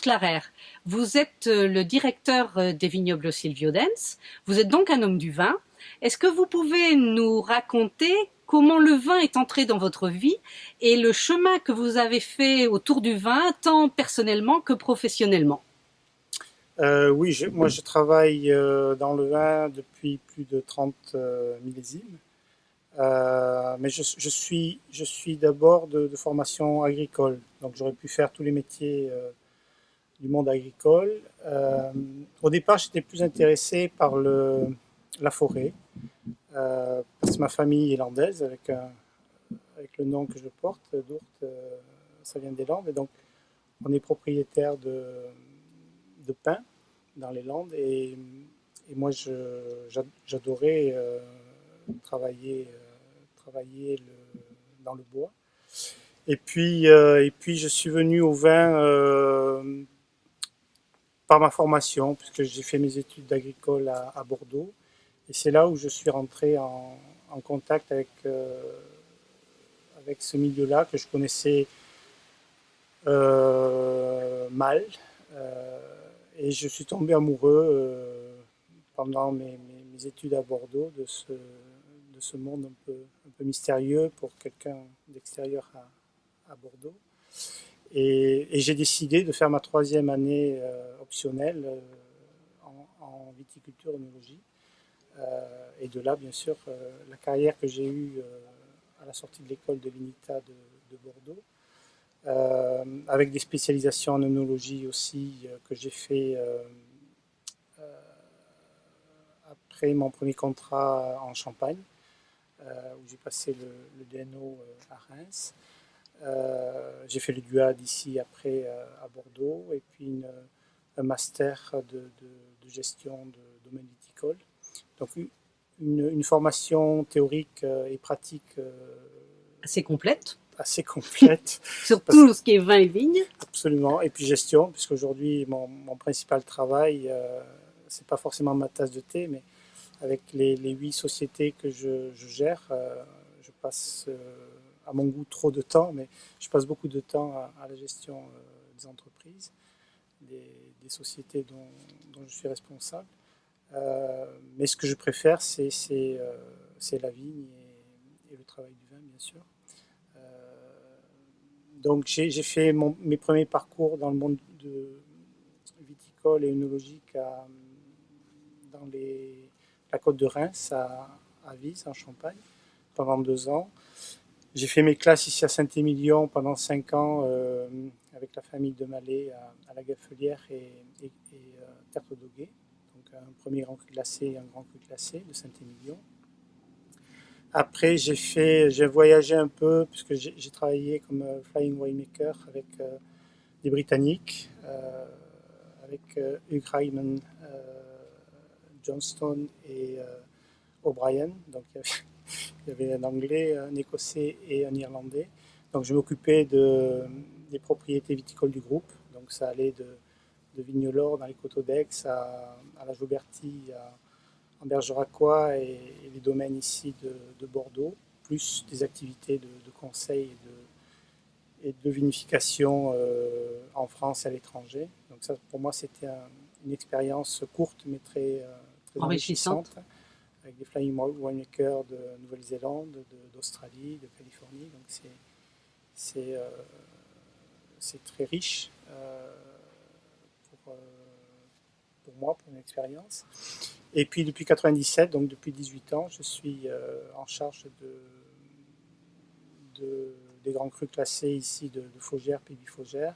Sclarer, vous êtes le directeur des vignobles Sylviodens. Vous êtes donc un homme du vin. Est-ce que vous pouvez nous raconter comment le vin est entré dans votre vie et le chemin que vous avez fait autour du vin, tant personnellement que professionnellement? Oui, moi je travaille dans le vin depuis plus de 30 millésimes. Mais je suis d'abord de formation agricole, donc j'aurais pu faire tous les métiers du monde agricole. Au départ, j'étais plus intéressé par la forêt, parce que ma famille est landaise, avec le nom que je porte, Dourt, ça vient des Landes, et donc on est propriétaire de pins dans les Landes, et moi j'adorais travailler dans le bois. Et puis je suis venu au vin par ma formation, puisque j'ai fait mes études d'agricole à Bordeaux. Et c'est là où je suis rentré en contact avec ce milieu-là que je connaissais mal. Euh, et je suis tombé amoureux pendant mes études à Bordeaux de ce monde un peu mystérieux pour quelqu'un d'extérieur à Bordeaux. Et j'ai décidé de faire ma troisième année optionnelle en viticulture œnologie. Et de là, bien sûr, la carrière que j'ai eue à la sortie de l'école de l'INITA de Bordeaux, avec des spécialisations en œnologie aussi que j'ai fait après mon premier contrat en Champagne, où j'ai passé le DNO à Reims. J'ai fait le DUAD ici après à Bordeaux, et puis un master de gestion de domaine viticole. Donc une formation théorique et pratique Assez complète, assez complète. sur Parce, tout ce qui est vin et vigne. absolument. Et puis gestion, puisqu'aujourd'hui mon principal travail, c'est pas forcément ma tasse de thé, mais avec les 8 sociétés que je gère, je passe à mon goût trop de temps, mais je passe beaucoup de temps à la gestion des entreprises, des sociétés dont je suis responsable. Mais ce que je préfère, c'est la vigne et le travail du vin, bien sûr. Euh, donc j'ai fait mes premiers parcours dans le monde viticole et œnologique dans la côte de Reims, à Vise, en Champagne, pendant 2 ans. J'ai fait mes classes ici à Saint-Émilion pendant 5 ans avec la famille de Mallet à la Gaffelière et Terre-de-Doguet. Donc un premier grand cru glacé et un grand cru classé de Saint-Émilion. Après, j'ai voyagé un peu, puisque j'ai travaillé comme flying winemaker avec des Britanniques, avec Hugh Ryman, Johnston et O'Brien. Donc il y avait un Anglais, un Écossais et un Irlandais. Donc je m'occupais des propriétés viticoles du groupe. Donc ça allait de Vignelor dans les Coteaux d'Aix à la Jaubertie, en Bergeracois et les domaines ici de Bordeaux, plus des activités de conseil et de vinification en France et à l'étranger. Donc ça, pour moi, c'était une expérience courte mais très Enrichissante. enrichissante, avec des flying winemakers de Nouvelle-Zélande, d'Australie, de Californie. Donc c'est, euh, c'est très riche pour, euh, pour moi, pour une expérience. Et puis depuis 97, donc depuis 18 ans, je suis en charge des grands crus classés ici de Faugères, Pays Faugères,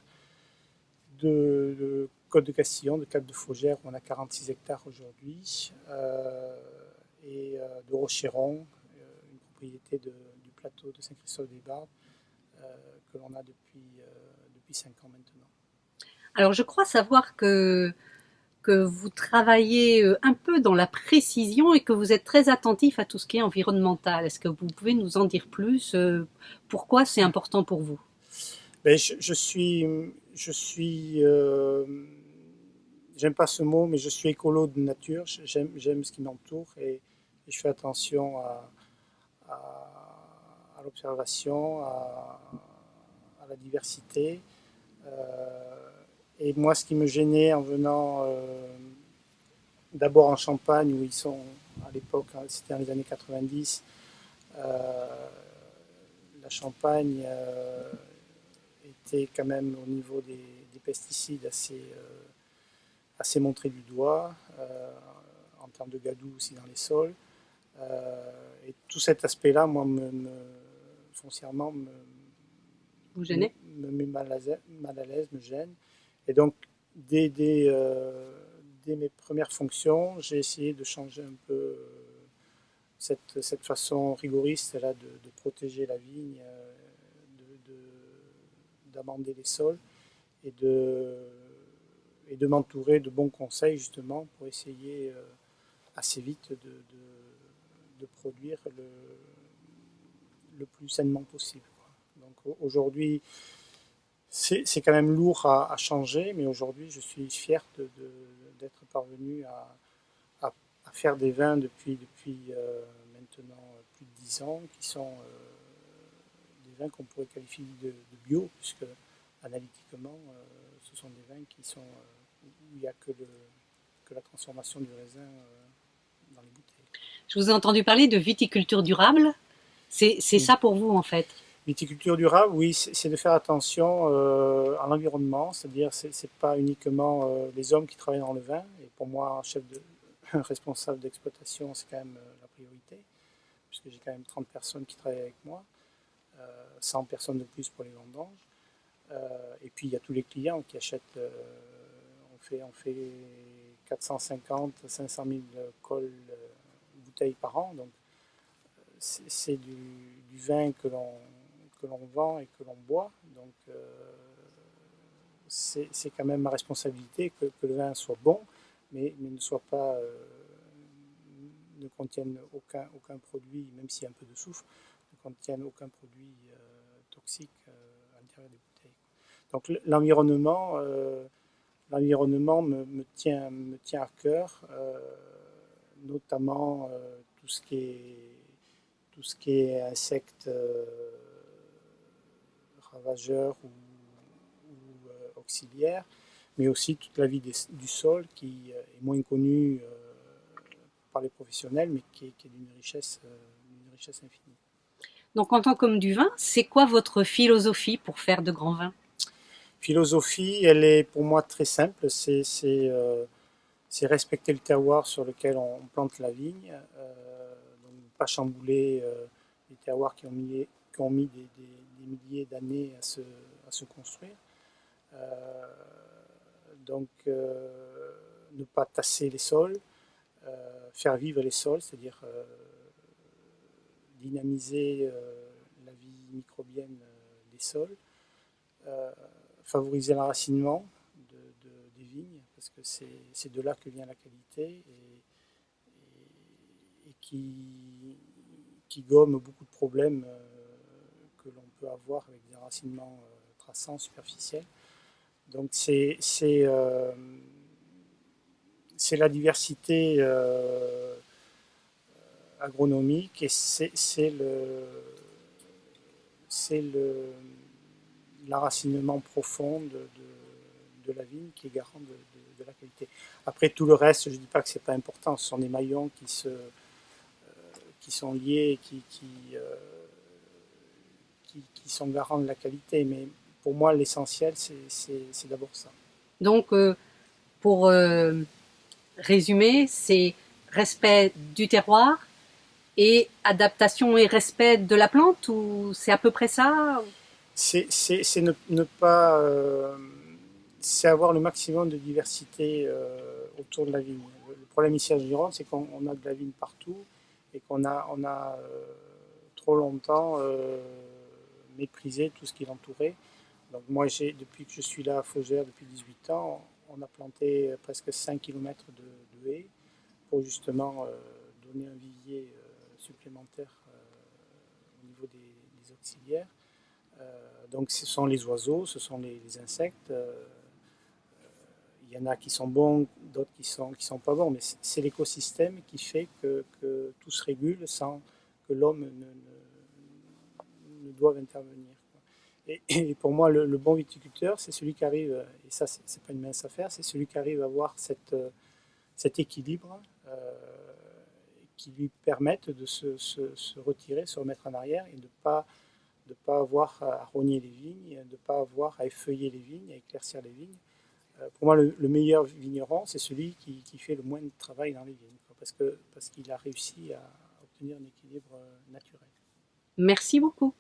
de Côte de Castillon, de Cap de Faugères, où on a 46 hectares aujourd'hui, et de Rocheron, une propriété du plateau de Saint-Christophe-des-Bardes, que l'on a depuis 5 ans maintenant. Alors je crois savoir que vous travaillez un peu dans la précision et que vous êtes très attentif à tout ce qui est environnemental. Est-ce que vous pouvez nous en dire plus? Pourquoi c'est important pour vous? Mais j'aime pas ce mot, mais je suis écolo de nature. J'aime ce qui m'entoure, et je fais attention à l'observation, à la diversité. Et moi, ce qui me gênait en venant d'abord en Champagne, où ils sont à l'époque, c'était dans les années 90, la Champagne était quand même au niveau des pesticides assez montré du doigt, en termes de gadou aussi dans les sols. Et tout cet aspect-là, moi, foncièrement, Vous gênez? me met mal à l'aise, me gêne. Et donc, dès mes premières fonctions, j'ai essayé de changer un peu cette façon rigoriste là, de protéger la vigne, d'amender les sols et de m'entourer de bons conseils justement pour essayer assez vite de produire le plus sainement possible. Donc aujourd'hui, c'est quand même lourd à changer, mais aujourd'hui, je suis fier d'être parvenu à faire des vins depuis maintenant plus de 10 ans, qui sont des vins qu'on pourrait qualifier de bio, puisque analytiquement, ce sont des vins où il n'y a que la transformation du raisin dans les bouteilles. Je vous ai entendu parler de viticulture durable. C'est ça pour vous, en fait. Viticulture durable, oui, c'est de faire attention à l'environnement, c'est-à-dire c'est pas uniquement les hommes qui travaillent dans le vin. Et pour moi, responsable d'exploitation, c'est quand même la priorité, puisque j'ai quand même 30 personnes qui travaillent avec moi, 100 personnes de plus pour les vendanges. Et puis il y a tous les clients qui achètent. On fait 450, 500 000 cols, bouteilles par an, donc c'est du vin que l'on vend et que l'on boit. Donc c'est quand même ma responsabilité que le vin soit bon, mais ne soit pas ne contienne aucun produit, même s'il y a un peu de soufre, ne contienne aucun produit toxique à l'intérieur des bouteilles. Donc l'environnement me tient à cœur, notamment tout ce qui est insectes ravageurs ou auxiliaires, mais aussi toute la vie du sol qui est moins connue par les professionnels, mais qui est d'une richesse infinie. Donc, en tant qu'homme du vin, c'est quoi votre philosophie pour faire de grands vins? Philosophie, elle est pour moi très simple, c'est respecter le terroir sur lequel on plante la vigne, donc pas chambouler les terroirs qui ont mis des milliers d'années à se construire. Donc ne pas tasser les sols, faire vivre les sols, c'est-à-dire dynamiser la vie microbienne des sols, favoriser l'enracinement des vignes, parce que c'est de là que vient la qualité et qui gomme beaucoup de problèmes que l'on peut avoir avec des enracinements traçants, superficiels. Donc c'est la diversité agronomique et c'est l'enracinement profond de la vigne qui est garant de la qualité. Après tout le reste, je ne dis pas que c'est pas important, ce sont des maillons qui sont liés et qui sont garants de la qualité, mais pour moi l'essentiel c'est d'abord ça. Donc, pour résumer, c'est respect du terroir et adaptation et respect de la plante, ou c'est à peu près ça? C'est ne pas. C'est avoir le maximum de diversité autour de la vigne. Le problème ici à Gironde, c'est qu'on a de la vigne partout et qu'on a trop longtemps méprisé tout ce qui l'entourait. Donc moi, depuis que je suis là à Faugère, depuis 18 ans, on a planté presque 5 km de haies pour justement donner un vivier supplémentaire au niveau des auxiliaires. Donc ce sont les oiseaux, ce sont les insectes. Il y en a qui sont bons, d'autres qui sont pas bons, mais c'est l'écosystème qui fait que tout se régule sans que l'homme ne doive intervenir. Et pour moi, le bon viticulteur, c'est celui qui arrive, et ça, c'est pas une mince affaire, c'est celui qui arrive à avoir cet équilibre qui lui permette de se retirer, se remettre en arrière et de pas avoir à rogner les vignes, de ne pas avoir à effeuiller les vignes, à éclaircir les vignes. Pour moi, le meilleur vigneron, c'est celui qui fait le moins de travail dans les vignes, parce qu'il a réussi à obtenir un équilibre naturel. Merci beaucoup.